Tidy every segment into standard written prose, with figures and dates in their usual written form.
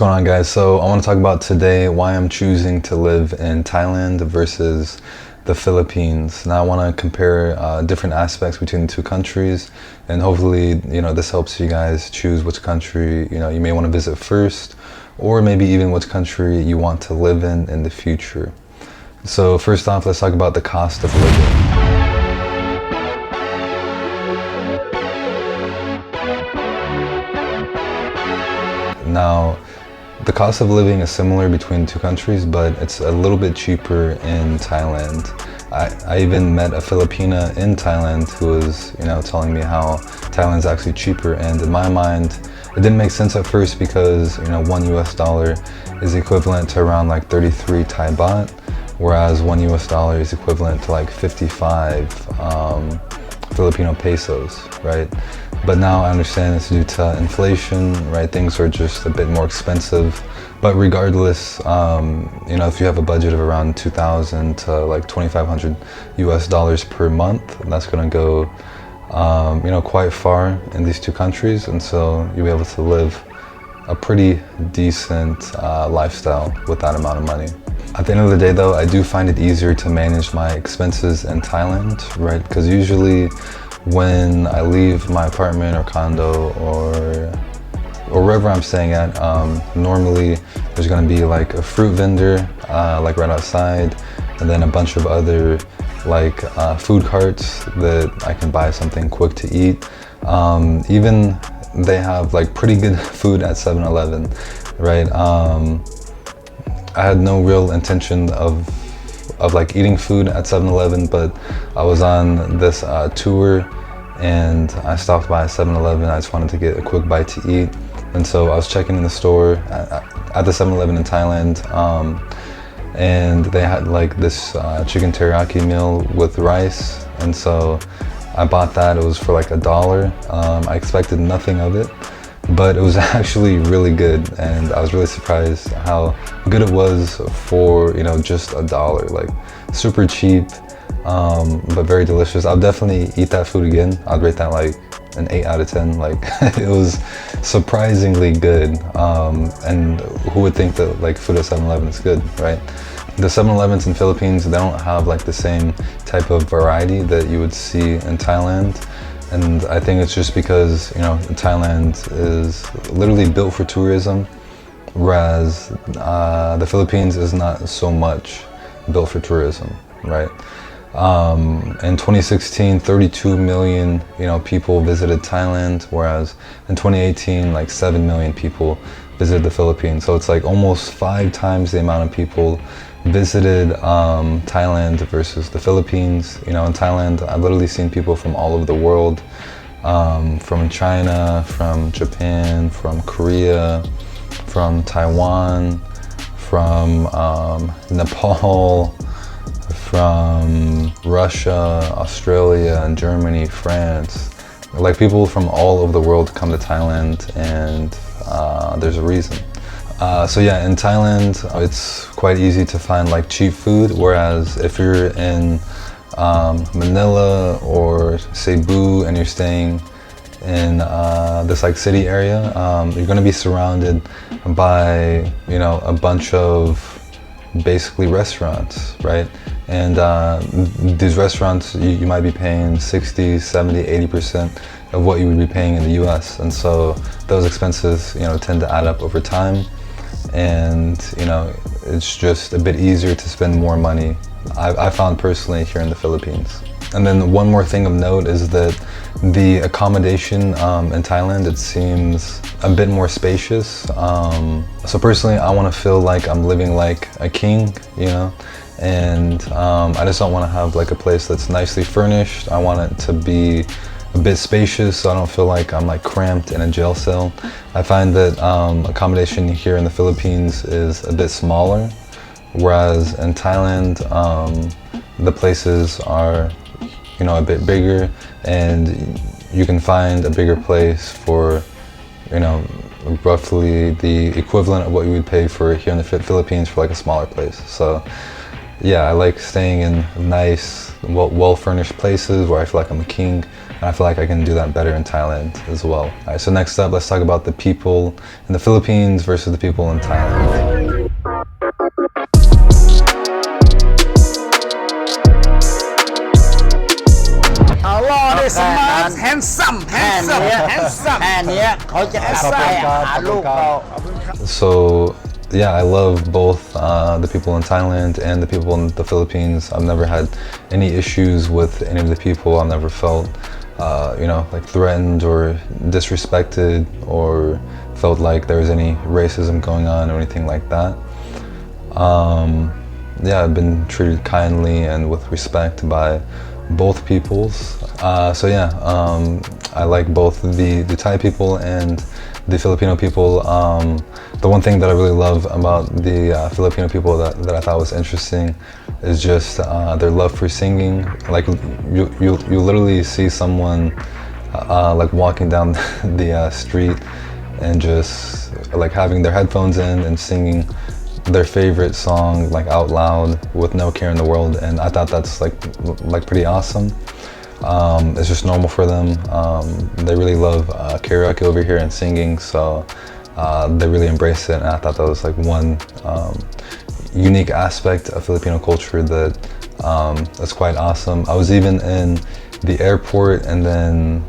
going on, guys? So I want to talk about today why I'm choosing to live in Thailand versus the Philippines. Now I want to compare different aspects between the two countries, and hopefully this helps you guys choose which country you may want to visit first, or maybe even which country you want to live in the future. So first off, let's talk about the cost of living. Now, the cost of living is similar between two countries, but it's a little bit cheaper in Thailand. I even met a Filipina in Thailand who was, telling me how Thailand's actually cheaper, and in my mind, it didn't make sense at first because, $1 is equivalent to around like 33 Thai baht, whereas $1 is equivalent to like 55 Filipino pesos, right? But now I understand it's due to inflation, right? Things are just a bit more expensive. But regardless, if you have a budget of around 2,000 to like 2,500 US dollars per month, that's gonna go, quite far in these two countries. And so you'll be able to live a pretty decent lifestyle with that amount of money. At the end of the day though, I do find it easier to manage my expenses in Thailand, right? Because usually when I leave my apartment or condo or wherever I'm staying at, normally there's gonna be like a fruit vendor like right outside, and then a bunch of other like food carts that I can buy something quick to eat. Even they have like pretty good food at 7-Eleven, right? I had no real intention of like eating food at 7-Eleven, but I was on this tour and I stopped by 7-Eleven. I just wanted to get a quick bite to eat, and so I was checking in the store at the 7-Eleven in Thailand, and they had like this chicken teriyaki meal with rice, and so I bought that. It was for like $1. I expected nothing of it, but it was actually really good, and I was really surprised how good it was for just $1. Like super cheap, but very delicious. I'll definitely eat that food again. I'd rate that like an 8 out of 10. Like it was surprisingly good, and who would think that like food at 7-Eleven is good, right? The 7-Elevens in Philippines, they don't have like the same type of variety that you would see in Thailand. And I think it's just because, Thailand is literally built for tourism, whereas the Philippines is not so much built for tourism, right? In 2016, 32 million, people visited Thailand, whereas in 2018, like 7 million people visited the Philippines. So it's like almost 5 times the amount of people visited Thailand versus the Philippines. In Thailand, I've literally seen people from all over the world, from China, from Japan, from Korea, from Taiwan, from Nepal, from Russia, Australia, and Germany, France. Like people from all over the world come to Thailand, and there's a reason. So yeah, in Thailand, it's quite easy to find like cheap food, whereas if you're in Manila or Cebu and you're staying in this like city area, you're gonna be surrounded by, a bunch of basically restaurants, right? And these restaurants, you might be paying 60, 70, 80% of what you would be paying in the US. And so those expenses, tend to add up over time. And it's just a bit easier to spend more money, I found personally, here in the Philippines. And then one more thing of note is that the accommodation in Thailand, it seems a bit more spacious. So personally, I want to feel like I'm living like a king, and I just don't want to have like a place that's nicely furnished. I want it to be a bit spacious, so I don't feel like I'm like cramped in a jail cell. I find that accommodation here in the Philippines is a bit smaller, whereas in Thailand, the places are, a bit bigger, and you can find a bigger place for, roughly the equivalent of what you would pay for here in the Philippines for like a smaller place. So yeah, I like staying in nice, well-furnished places where I feel like I'm a king, and I feel like I can do that better in Thailand as well. All right, so next up, let's talk about the people in the Philippines versus the people in Thailand. Smart, handsome แค่นี้เขาจะเข้าไปหาลูกเรา So yeah, I love both the people in Thailand and the people in the Philippines. I've never had any issues with any of the people. I've never felt like threatened or disrespected or felt like there was any racism going on or anything like that. Yeah, I've been treated kindly and with respect by both peoples. So yeah, I like both the Thai people and the Filipino people. The one thing that I really love about the Filipino people that I thought was interesting is just their love for singing. Like you literally see someone like walking down the street and just like having their headphones in and singing their favorite song like out loud with no care in the world, and I thought that's like pretty awesome. It's just normal for them. They really love karaoke over here and singing, so they really embrace it, and I thought that was like one unique aspect of Filipino culture that's quite awesome. I was even in the airport, and then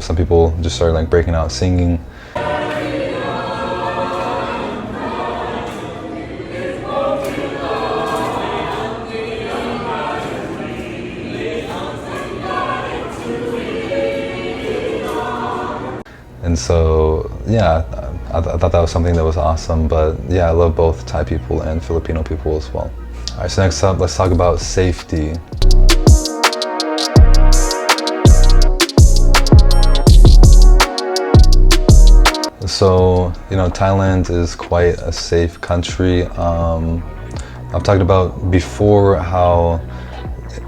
some people just started like breaking out singing. And so, yeah, I thought that was something that was awesome. But yeah, I love both Thai people and Filipino people as well. All right, so next up, let's talk about safety. So, Thailand is quite a safe country. I've talked about before how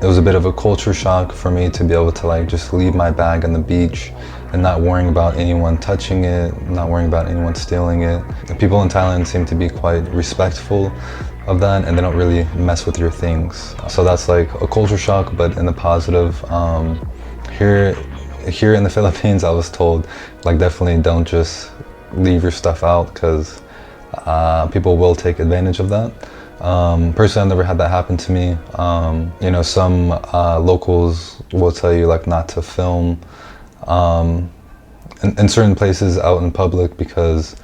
it was a bit of a culture shock for me to be able to like just leave my bag on the beach and not worrying about anyone touching it, not worrying about anyone stealing it. The people in Thailand seem to be quite respectful of that, and they don't really mess with your things. So that's like a culture shock, but in the positive. Here in the Philippines, I was told like definitely don't just leave your stuff out, because people will take advantage of that. Personally, I've never had that happen to me. Some locals will tell you like not to film in certain places out in public, because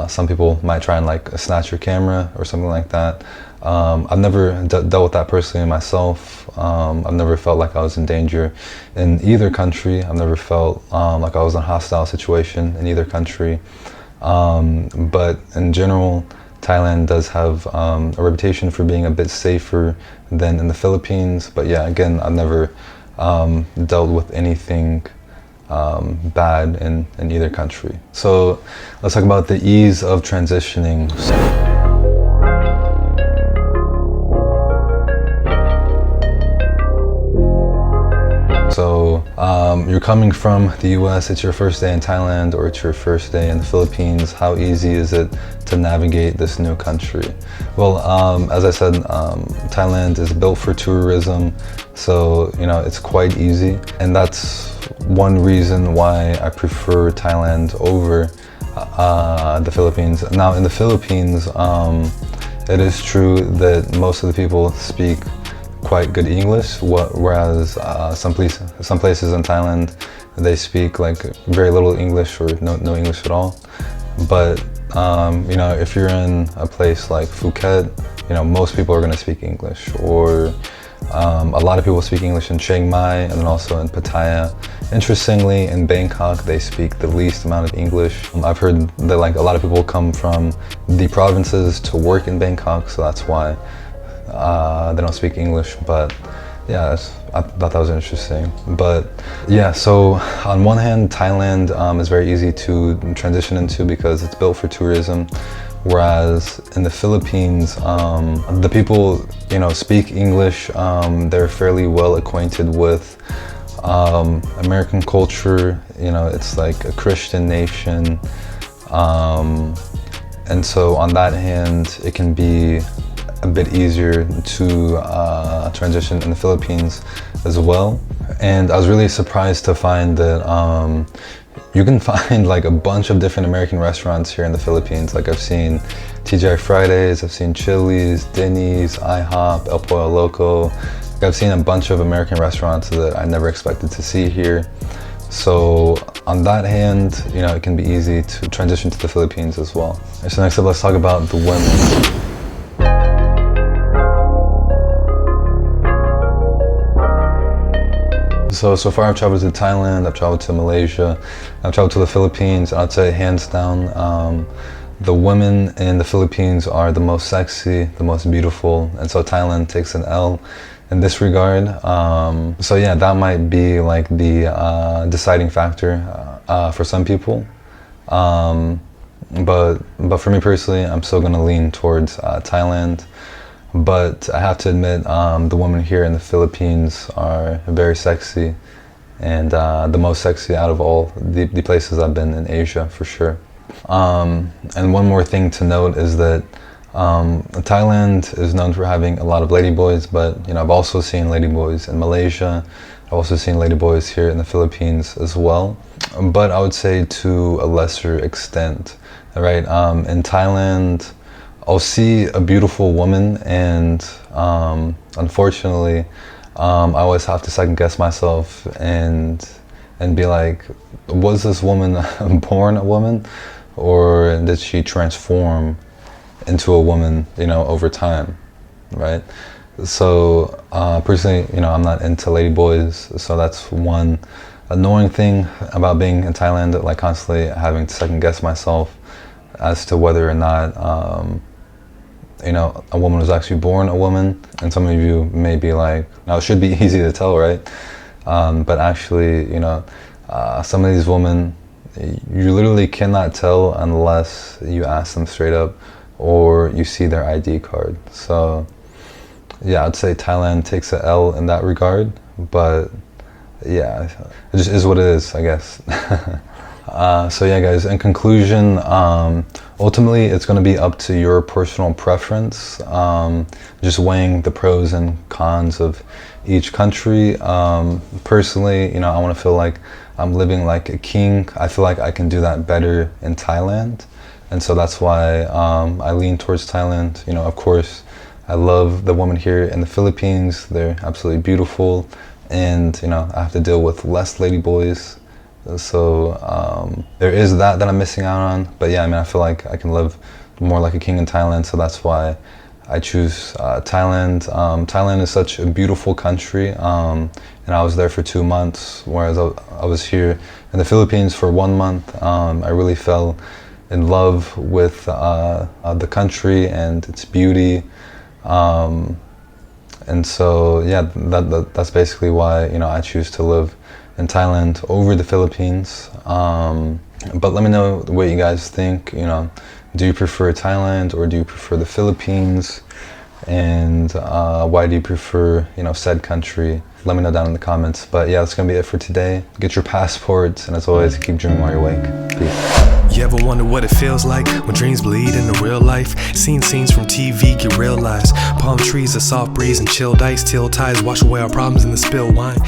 some people might try and like snatch your camera or something like that. I've never dealt with that personally myself. I've never felt like I was in danger in either country. I've never felt like I was in a hostile situation in either country. But in general, Thailand does have a reputation for being a bit safer than in the Philippines. But yeah, again, I've never dealt with anything bad in either country. So let's talk about the ease of transitioning. So you're coming from the US, it's your first day in Thailand, or it's your first day in the Philippines. How easy is it to navigate this new country? Well, as I said, Thailand is built for tourism, so it's quite easy, and that's one reason why I prefer Thailand over the Philippines. Now in the Philippines, it is true that most of the people speak quite good English, whereas some places in Thailand, they speak like very little English or no English at all. But if you're in a place like Phuket, most people are going to speak English, or a lot of people speak English in Chiang Mai and then also in Pattaya. Interestingly, in Bangkok, they speak the least amount of English. I've heard that like a lot of people come from the provinces to work in Bangkok, so that's why they don't speak English. But yeah, I thought that was interesting. But yeah, so on one hand, Thailand is very easy to transition into because it's built for tourism. Whereas in the Philippines, the people, speak English. They're fairly well acquainted with American culture. It's like a Christian nation. And so on that hand, it can be a bit easier to transition in the Philippines as well. And I was really surprised to find that you can find like a bunch of different American restaurants here in the Philippines. Like I've seen TGI Fridays, I've seen Chili's, Denny's, IHOP, El Pollo Loco. Like I've seen a bunch of American restaurants that I never expected to see here. So on that hand, you know, it can be easy to transition to the Philippines as well. So next up, let's talk about the women. So far I've traveled to Thailand, I've traveled to Malaysia, I've traveled to the Philippines. I'd say hands down, the women in the Philippines are the most sexy, the most beautiful, and so Thailand takes an L in this regard. So yeah, that might be like the deciding factor for some people. But for me personally, I'm still gonna lean towards Thailand. But I have to admit, the women here in the Philippines are very sexy, and the most sexy out of all the places I've been in Asia, for sure. And one more thing to note is that Thailand is known for having a lot of ladyboys, but you know, I've also seen ladyboys in Malaysia. I've also seen ladyboys here in the Philippines as well, but I would say to a lesser extent, right? In Thailand, I'll see a beautiful woman, and unfortunately, I always have to second guess myself and be like, was this woman born a woman, or did she transform into a woman, you know, over time, right? So personally, you know, I'm not into ladyboys, so that's one annoying thing about being in Thailand, like constantly having to second guess myself as to whether or not you know, a woman was actually born a woman. And some of you may be like, now it should be easy to tell, right? But actually, you know, some of these women, you literally cannot tell unless you ask them straight up or you see their ID card. So yeah, I'd say Thailand takes an L in that regard, but yeah, it just is what it is, I guess. So yeah, guys, in conclusion, ultimately it's going to be up to your personal preference, just weighing the pros and cons of each country. Personally, you know, I want to feel like I'm living like a king. I feel like I can do that better in Thailand, and so that's why I lean towards Thailand. You know, of course, I love the women here in the Philippines. They're absolutely beautiful, and you know, I have to deal with less ladyboys. So there is that I'm missing out on, but yeah, I mean, I feel like I can live more like a king in Thailand, so that's why I choose Thailand. Thailand is such a beautiful country, and I was there for 2 months, whereas I was here in the Philippines for 1 month. I really fell in love with the country and its beauty, and so yeah, that's basically why, you know, I choose to live in Thailand over the Philippines. But let me know what you guys think. You know, do you prefer Thailand or do you prefer the Philippines? And why do you prefer, you know, said country? Let me know down in the comments. But yeah, that's gonna be it for today. Get your passports, and as always, keep dreaming while you're awake. Peace. You ever wonder what it feels like when dreams bleed into real life? Seen scenes from TV get realized. Palm trees, a soft breeze, and chilled ice till tides wash away our problems in the spilled wine.